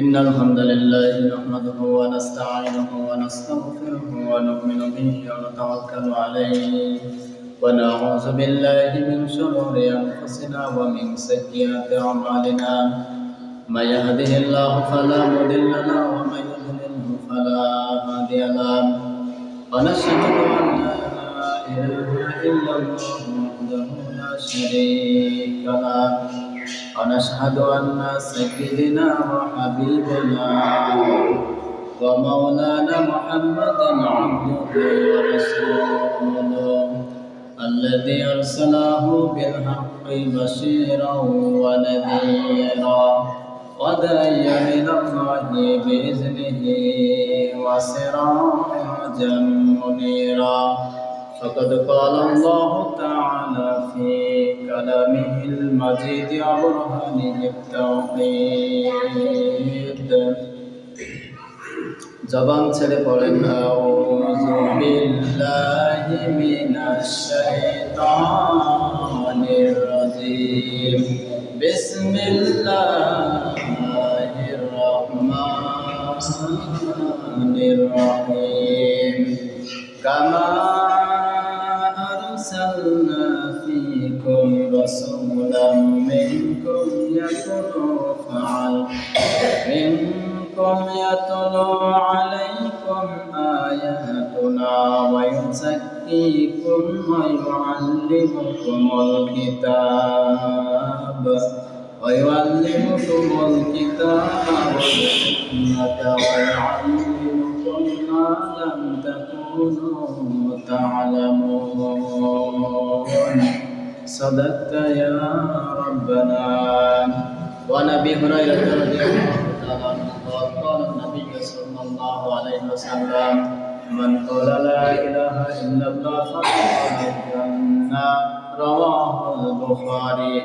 إن الحمد لله نحمده ونستعينه ونستغفره ونؤمن به ونتوكل عليه ونعوذ بالله من شرور أنفسنا ومن سيئات أعمالنا من يهده الله فلا مضل له ومن يضلله فلا هادي له ونشهد أن لا إله إلا الله وحده لا شريك له ونشهد أن سيدنا وحبيبنا ومولانا محمدا عبده ورسوله الذي أرسله بالحق بشيرا ونذيرا وداعيا إلى الله بإذنه وسراجا منيرا فقد قال الله تعالى في كلامه المجيد وبرهانه التوحيد জবান ছেড়ে পড়েন আউযু বিল্লাহি মিনাশ শাইতানির রাজিম বিসমিল্লাহির রহমানির রহিম কামা أرسلنا فيكم رسولا منكم يتلو عليكم آياتنا ويزكيكم ويعلمكم الكتاب والحكمة ويعلمكم ما لم تكونوا تعلمون صدقت يا ربنا. وعن أبي هريرة رضي الله تعالى عنه قال النبي صلى الله عليه وسلم من قال لا إله إلا الله فقد الجنة رواه البخاري.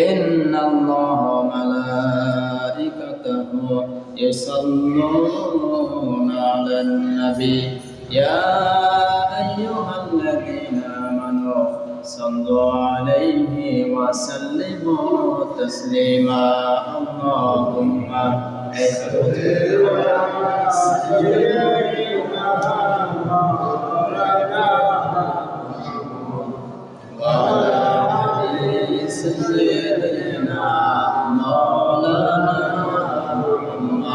إن الله وملائكته يصلون على النبي يا أيها الذين آمنوا صلوا عليه وسلموا تسليما. اللهم صل على سيدنا مولانا محمد.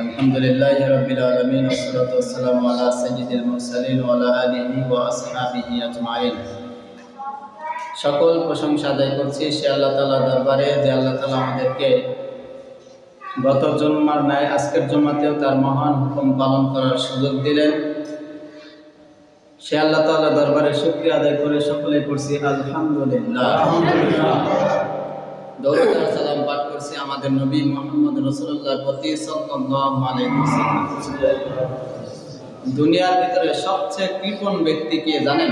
الحمد لله رب العالمين والصلاة والسلام على سيد المرسلين وعلى آله وأصحابه أجمعين. সকল প্রশংসা আদায় করছি সে আল্লাহ তাআলার দরবারে যে আল্লাহ তাআলা আমাদেরকে গত জুম্মার ন্যায় আজকের জুম্মাতেও তার মহান হুকুম পালন করার সুযোগ দিলেন। সে আল্লাহ তাআলার দরবারে শুকরিয়া আদায় করে সকলে পড়ছি আলহামদুলিল্লাহ। দরুদ আর সালাম পাঠ করছি আমাদের নবী মুহাম্মদ রাসূলুল্লাহর প্রতি সাল্লাল্লাহু আলাইহি ওয়াসাল্লাম। দুনিয়ার ভিতরে সবচেয়ে কৃপণ ব্যক্তি কে জানেন?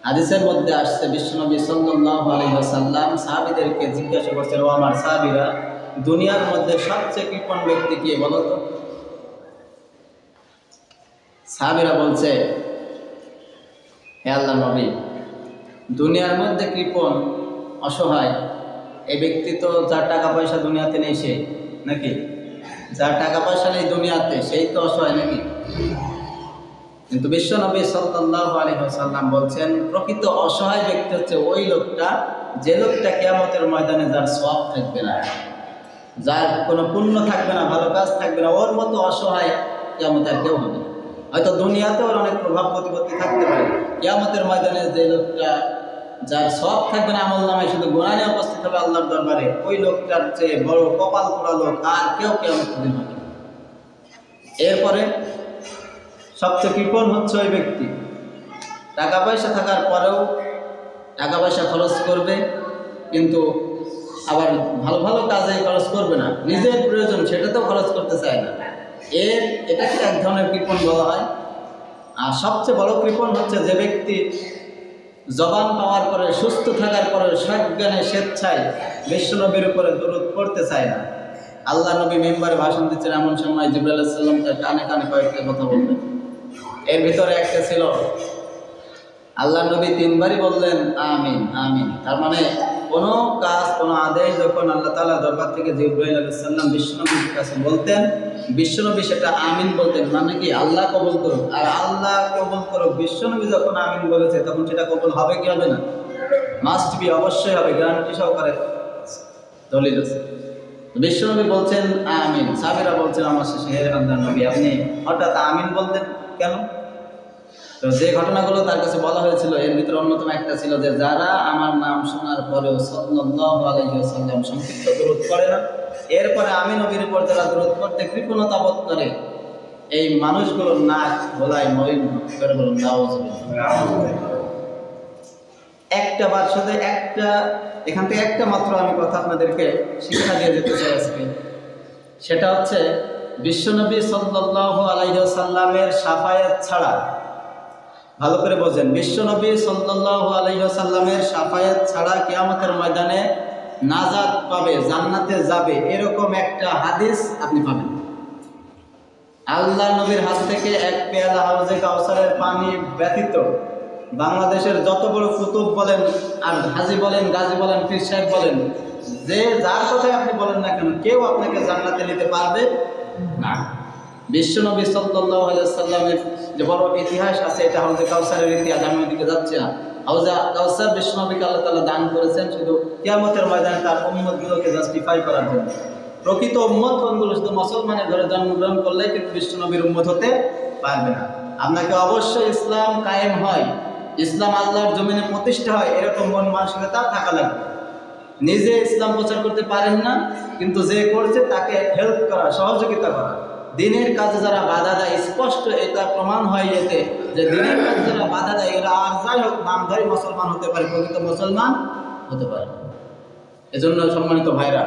হাদিসের মধ্যে আসছে বিশ্বনবী সাল্লাল্লাহু আলাইহি ওয়াসাল্লাম সাহাবীদেরকে জিজ্ঞাসা করছেন, ও আমার সাহাবীরা, দুনিয়ার মধ্যে সবচেয়ে কৃপণ ব্যক্তি কে বলো তো? সাহাবীরা বলছে, হে আল্লাহর নবী, দুনিয়ার মধ্যে কৃপণ অসহায় এই ব্যক্তি তো যার টাকা পয়সা দুনিয়াতে নেই সে নাকি? যার টাকা পয়সা নেই দুনিয়াতে সেই তো অসহায় নাকি? কিন্তু বিশ্বনবী সাল্লাল্লাহু আলাইহি ওয়াসাল্লাম বলছেন, প্রকৃত অসহায় ব্যক্তি হচ্ছে ওই লোকটা যে লোকটা কিয়ামতের ময়দানে যার সওয়াব থাকবে না, যার কোনো পুণ্য থাকবে না, ভালো কাজ থাকবে না, ওর মতো অসহায় কিয়ামতে আর কেউ হবে না। হয়তো দুনিয়াতে ওর অনেক প্রভাব প্রতিপত্তি থাকতে পারে, কিয়ামতের ময়দানে যে লোকটা যার সওয়াব থাকবে না, আমলনামায় শুধু গুনাহ নিয়ে উপস্থিত হবে আল্লাহর দরবারে, ওই লোকটার চেয়ে বড় কপাল পোড়া লোক আর কেউ কিয়ামতের দিন হবে। এরপরে সবচেয়ে কৃপণ হচ্ছে ওই ব্যক্তি টাকা পয়সা থাকার পরেও টাকা পয়সা খরচ করবে, কিন্তু আবার ভালো ভালো কাজে খরচ করবে না, নিজের প্রয়োজন সেটাতেও খরচ করতে চায় না। এটাকে এক ধরনের কৃপণ বলা হয়। আর সবচেয়ে বড় কৃপণ হচ্ছে যে ব্যক্তি জবান পাওয়ার পরে, সুস্থ থাকার পরে সজ্ঞানে স্বেচ্ছায় বিশ্বনবীর উপরে দরুদ পড়তে চায় না। আল্লাহ নবী মেম্বারে ভাষণ দিচ্ছেন, এমন সময় জিবরাইল আলাইহিস সালাম তার কানে কানে কয়েকটা কথা বললেন। এর ভিতরে একটা ছিল আল্লাহ নবী 3 বারই বললেন আমিন আমিন। তার মানে কোনো কাজ কোনো আদেশ যখন আল্লাহ তাআলা দরবার থেকে জিবরাইল আলাইহিস সালাম বিশ্বনবীর কাছে বলতেন, বিশ্বনবী সেটা আমিন বলতেন, মানে কি আল্লাহ কবুল করুক। আর আল্লাহ কবুল করুক, বিশ্বনবী যখন আমিন বলেছে তখন সেটা কবুল হবে কি হবে না? মাস্ট বি, অবশ্যই হবে, গ্যারান্টি সহকারে দলিল আছে। বিশ্বনবী বলছেন আমিন, সাহাবীরা বলছেন আমার শেষে হে আল্লাহর নবী আপনি হঠাৎ আমিন বলতেন কেন? তো যে ঘটনাগুলো তার কাছে বলা হয়েছিল এর ভিতরে অন্যতম একটা ছিল যে যারা আমার নাম শোনার পরেও সাল্লাল্লাহু আলাইহি ওয়াসাল্লাম সংক্ষিপ্ত দরুদ পড়ে না, এরপরে আমি নবীর উপর যারা দরুদ পড়তে কৃপণতা বোধ করে, এই মানুষগুলোর নাক গলায় মরিন করে বলুন নাউযুবিল্লাহ। একটা বার শুধু একটা, এখান থেকে একটা মাত্র আমি কথা আপনাদেরকে শিক্ষা দিয়ে দিতে চাই আজকে। সেটা হচ্ছে বিশ্বনবী সাল্লাল্লাহু আলাইহি ওয়াসাল্লামের শাফায়াত ছাড়া, ভালো করে বোঝেন, বিশ্বনবী সাল্লাল্লাহু আলাইহি ওয়াসাল্লামের শাফায়াত ছাড়া কিয়ামতের ময়দানে নাজাত পাবে, জান্নাতে যাবে, এরকম একটা হাদিস আপনি পাবেন। আল্লাহ নবীর হাত থেকে এক পেয়ালা হাউজে কাউসারের পানি ব্যতীত বাংলাদেশের যত বড় কুতুব বলেন আর হাজি বলেন, গাজী বলেন, পীর সাহেব বলেন, যে যার কথাই আপনি বলেন না কেন, কেউ আপনাকে জান্নাতে নিতে পারবে না। বিশ্বনবী সাল্লাল্লাহু আলাইহি ওয়াসাল্লামের যে বড় ইতিহাস আছে, এটা হাউজে কাউসারের ইতিহাস, আমি ওইদিকে যাচ্ছি না। হাউজে কাউসার বিশ্বনবীকে আল্লাহ তাআলা দান করেছেন শুধু কিয়ামতের ময়দানে তার উম্মতগুলোকে জাস্টিফাই করার জন্য। প্রকৃত উম্মত কোনগুলো? শুধু মুসলমানের ঘরে জন্মগ্রহণ করলেই কিন্তু বিশ্বনবীর উম্মত হতে পারবে না। আপনাকে অবশ্যই ইসলাম কায়েম হয়, ইসলাম আল্লাহর জমিনে প্রতিষ্ঠা হয়, এরকম মন মানসিকতা থাকা লাগবে। নিজে ইসলাম প্রচার করতে পারেন না, কিন্তু যে করছে তাকে হেল্প করা, সহযোগিতা করা। দিনের কাজে যারা বাধা দেয়, স্পষ্ট এটা প্রমাণ হয় এতে যে দিনের কাজে যারা বাধা দেয় এরা আর যাই হোক নামধারী মুসলমান হতে পারে, প্রকৃত মুসলমান হতে পারে। এজন্য সম্মানিত ভাইরা,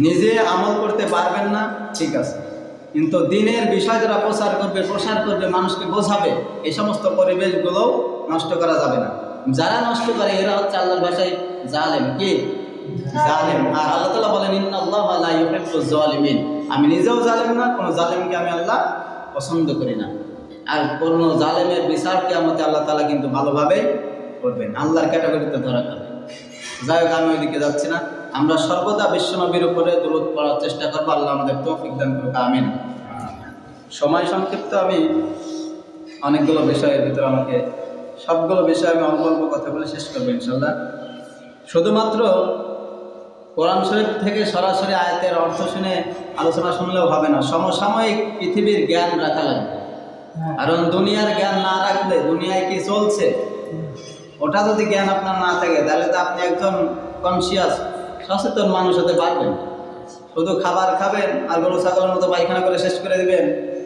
নিজে আমল করতে পারবেন না ঠিক আছে, কিন্তু দিনের বিষয় যারা প্রসার করবে, মানুষকে বোঝাবে, এই সমস্ত পরিবেশগুলোও নষ্ট করা যাবে না। যারা নষ্ট করে এরা হচ্ছে আল্লাহর ভাষায় জালেম। কি জালেম? আর আল্লাহ তাআলা বলেন ইন্নাল্লাহা লা ইউহিব্বুজ জালিমিন, আমি নিজেও জালেম না, কোনো জালেমকে আমি আল্লাহ পছন্দ করি না। আর কোনো জালেমের বিচার কিয়ামতে আল্লাহ তাআলা কিন্তু ভালোভাবে করবেন, আল্লাহর ক্যাটাগরিতে ধরা যাবে। যাই হোক, আমি ওইদিকে যাচ্ছি না। আমরা সর্বদা বিশ্বনবীর উপরে দরুদ পড়ার চেষ্টা করবো। আল্লাহ আমাদের তৌফিক দান করুক, আমিন। সময় সংক্ষিপ্ত, আমি অনেকগুলো বিষয়ের ভিতরে আমাকে সবগুলো বিষয় আমি অল্প অল্প কথা বলে শেষ করবো ইনশাল্লাহ। শুধুমাত্র কোরআন শরীফ থেকে সরাসরি আয়াতের অর্থ শুনে আলোচনা শুনলেও হবে না, সমসাময়িক পৃথিবীর জ্ঞান রাখা লাগবে। কারণ দুনিয়ার জ্ঞান না রাখলে, দুনিয়ায় কি চলছে ওটা যদি জ্ঞান আপনার না থাকে, তাহলে তো আপনি একজন কনসিয়াস সচেতন মানুষ হতে পারবেন। শুধু খাবার খাবেন আর গরু ছাগলের মতো পায়খানা করে শেষ করে দিবেন,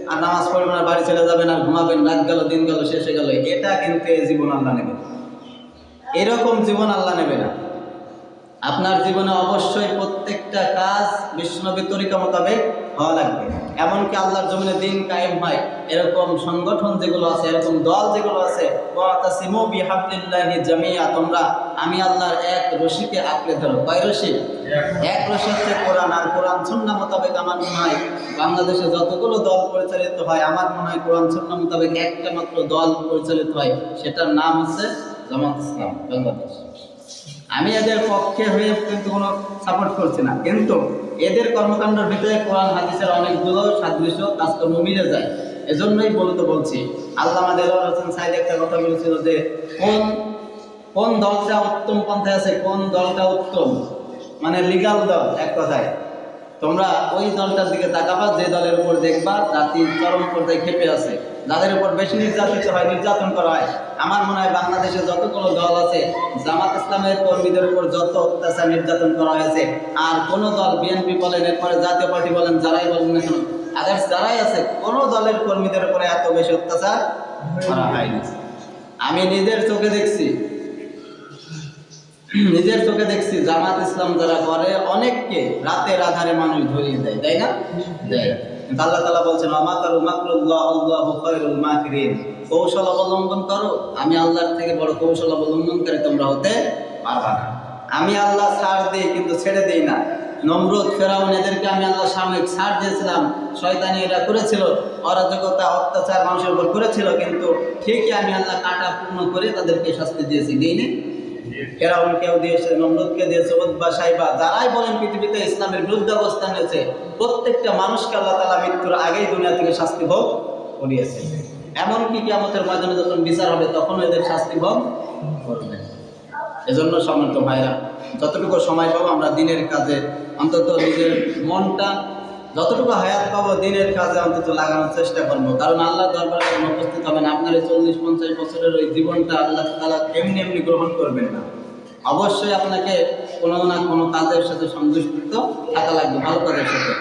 আর নামাজ পড়বেন আর বাড়ি চলে যাবেন আর ঘুমাবেন, রাত গেল, দিন গেল, শেষ হয়ে গেল, এটা কিন্তু এই জীবন আল্লাহ নেবে। এরকম জীবন আল্লাহ নেবে না। আপনার জীবনে অবশ্যই প্রত্যেকটা কাজ বিশ্বনবীর তরিকা মোতাবেক হওয়া লাগবে। এমনকি আল্লাহর জমিনে দিন কায়েম হয় এরকম সংগঠন যেগুলো আছে, এরকম দল যেগুলো আছে, ওয়াতাসিমু বিহাবলিল্লাহি জামিআ, তোমরা আমি আল্লাহর এক রশিকে আঁকড়ে ধরো। কয় রশি? এক রশি হচ্ছে কোরআন। আর কোরআন সুন্নাহ মোতাবেক আমার মনে হয় বাংলাদেশে যতগুলো দল পরিচালিত হয়, আমার মনে হয় কোরআন সুন্নাহ মোতাবেক একটা মাত্র দল পরিচালিত হয়, সেটার নাম হচ্ছে জামাত ইসলাম বাংলাদেশ। আমি এদের পক্ষে হয়ে কিন্তু কোনো সাপোর্ট করছি না, কিন্তু এদের কর্মকাণ্ডের ভিতরে কোরআন হাদিসের অনেকগুলো সাদৃশ্য কাজকর্ম মিলে যায়। এজন্যই বলছি, আল্লামা দেলোয়ার হোসেন সাইদ একটা কথা বলেছিল যে কোন দলটা উত্তম পন্থায় আছে, কোন দলটা উত্তম, মানে লিগাল দল। এক কথায় তোমরা ওই দলটার দিকে তাকাবা যে দলের উপর দেখবা জাতি চরম পর্যায়ে খেপে আছে, যাদের উপর বেশি নির্যাতিত হয়, নির্যাতন করা হয়। আমার মনে হয় বাংলাদেশে যতগুলো দল আছে, জামাত ইসলামের কর্মীদের উপর যত অত্যাচার নির্যাতন করা হয়েছে, আর কোনো দল, বিএনপি বলেন, এরপরে জাতীয় পার্টি বলেন, যারাই বলেন না কেন, আদার্স যারাই আছে, কোনো দলের কর্মীদের উপরে এত বেশি অত্যাচার করা হয়নি। আমি নিজের চোখে দেখছি জামাত ইসলাম যারা করে অনেককে রাতের আধারে মানুষ ধরিয়ে দেয়, তাই না? দেয়। আল্লাহ তাআলা বলছেন আমাকারু মাকরুল্লাহ আল্লাহু খায়রুল মাকিরিন, কৌশল অবলম্বন করো, আমি আল্লাহর থেকে বড় কৌশল অবলম্বনকারী তোমরা হতে পারবা না। আমি আল্লাহ ছাড় দিই কিন্তু ছেড়ে দিই না। নমরুদ, ফেরাউন, এদেরকে আমি আল্লাহ সাময়িক ছাড় দিয়েছিলাম, শয়তানি এটা করেছিল, অরাজকতা, অত্যাচার মানুষের উপর করেছিল, কিন্তু ঠিকই আমি আল্লাহ কাটা পূর্ণ করে তাদেরকে শাস্তি দিয়েছি, দিইনি? ফেরাউনকেও দিয়েছে, নমরুদকে দিয়েছে, উতবা সাইবা, যারাই বলেন পৃথিবীতে ইসলামের বিরুদ্ধে অবস্থান নিয়েছে, প্রত্যেকটা মানুষকে আল্লাহ তাআলা মৃত্যুর আগেই দুনিয়া থেকে শাস্তি ভোগ করিয়েছে। এমনকি কিয়ামতের ময়দানে যখন বিচার হবে তখন এদের শাস্তি ভোগ করবেন। এজন্য সম্মানিত ভাইরা, যতটুকু সময় পাবো আমরা দিনের কাজে, অন্তত নিজের মনটা যতটুকু হায়াত পাবো দিনের কাজে অন্তত লাগানোর চেষ্টা করবো। কারণ আল্লাহ দরবারে যখন উপস্থিত হবেন, আপনার এই 40-50 বছরের ওই জীবনটা আল্লাহ তাআলা এমনি এমনি গ্রহণ করবেন না। অবশ্যই আপনাকে কোনো না কোনো কাজের সাথে সংযুক্ত থাকা লাগবে, ভালো কাজের সাথে।